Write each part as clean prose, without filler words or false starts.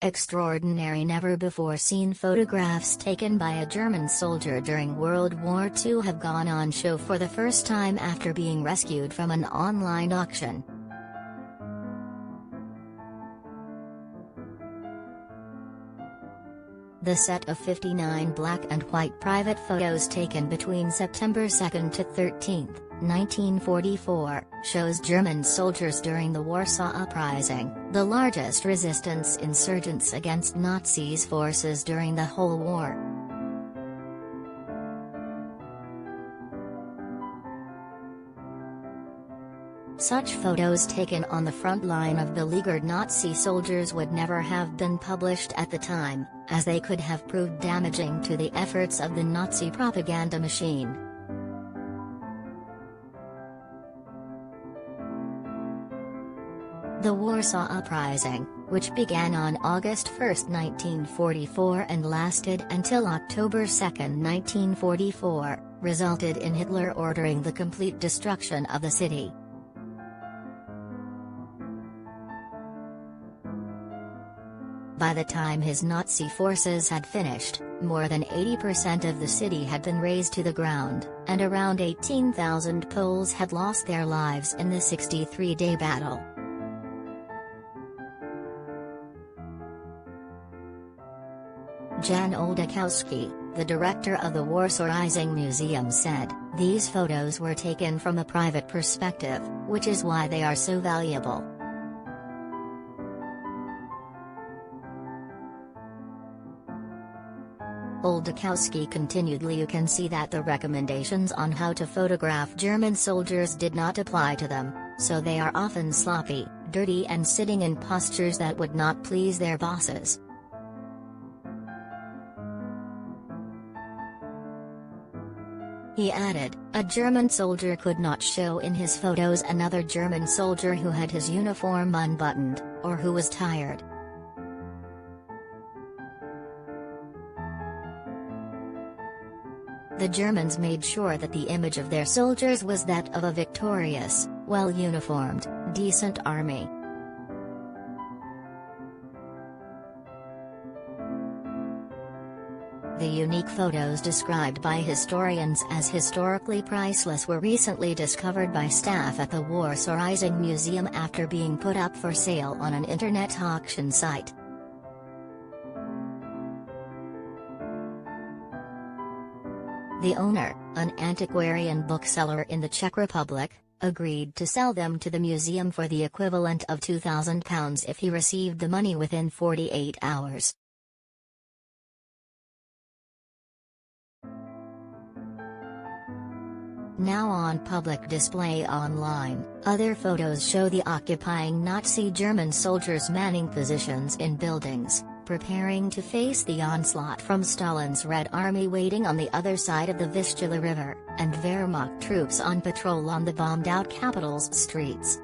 Extraordinary never-before-seen photographs taken by a German soldier during World War II have gone on show for the first time after being rescued from an online auction. The set of 59 black and white private photos taken between September 2 to 13, 1944, shows German soldiers during the Warsaw Uprising, the largest resistance insurgents against Nazis' forces during the whole war. Such photos taken on the front line of beleaguered Nazi soldiers would never have been published at the time, as they could have proved damaging to the efforts of the Nazi propaganda machine. The Warsaw Uprising, which began on August 1, 1944 and lasted until October 2, 1944, resulted in Hitler ordering the complete destruction of the city. By the time his Nazi forces had finished, more than 80% of the city had been razed to the ground, and around 18,000 Poles had lost their lives in the 63-day battle. Jan Oldakowski, the director of the Warsaw Uprising Museum, said, "These photos were taken from a private perspective, which is why they are so valuable." Oldakowski continued, "You can see that the recommendations on how to photograph German soldiers did not apply to them, so they are often sloppy, dirty and sitting in postures that would not please their bosses." He added, "A German soldier could not show in his photos another German soldier who had his uniform unbuttoned, or who was tired." The Germans made sure that the image of their soldiers was that of a victorious, well-uniformed, decent army. The unique photos described by historians as historically priceless were recently discovered by staff at the Warsaw Uprising Museum after being put up for sale on an internet auction site. The owner, an antiquarian bookseller in the Czech Republic, agreed to sell them to the museum for the equivalent of £2,000 if he received the money within 48 hours. Now on public display online, other photos show the occupying Nazi German soldiers manning positions in buildings, preparing to face the onslaught from Stalin's Red Army waiting on the other side of the Vistula River, and Wehrmacht troops on patrol on the bombed-out capital's streets.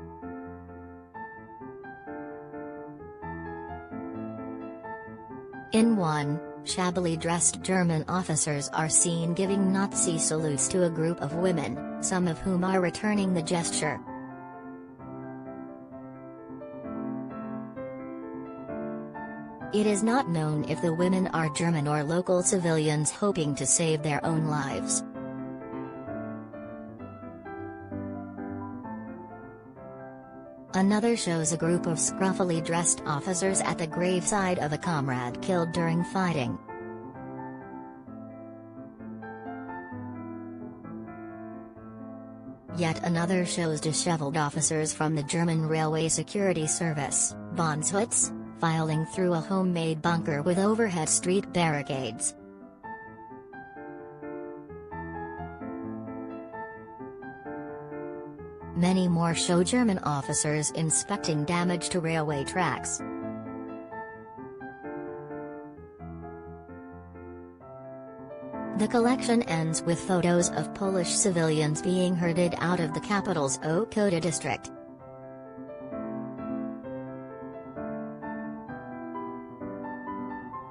In one, shabbily dressed German officers are seen giving Nazi salutes to a group of women, some of whom are returning the gesture. It is not known if the women are German or local civilians hoping to save their own lives. Another shows a group of scruffily dressed officers at the graveside of a comrade killed during fighting. Yet another shows disheveled officers from the German Railway Security Service, Bundeswehr, filing through a homemade bunker with overhead street barricades. Many more show German officers inspecting damage to railway tracks. The collection ends with photos of Polish civilians being herded out of the capital's Ochota district.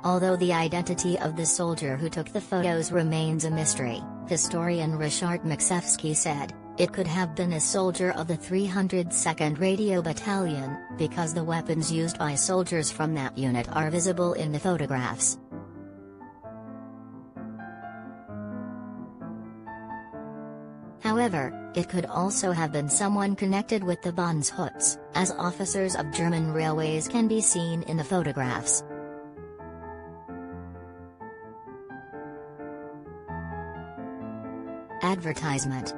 Although the identity of the soldier who took the photos remains a mystery, historian Ryszard Maksewski said, It could have been a soldier of the 302nd Radio Battalion, because the weapons used by soldiers from that unit are visible in the photographs. However, it could also have been someone connected with the Bundschuts, as officers of German railways can be seen in the photographs. Advertisement.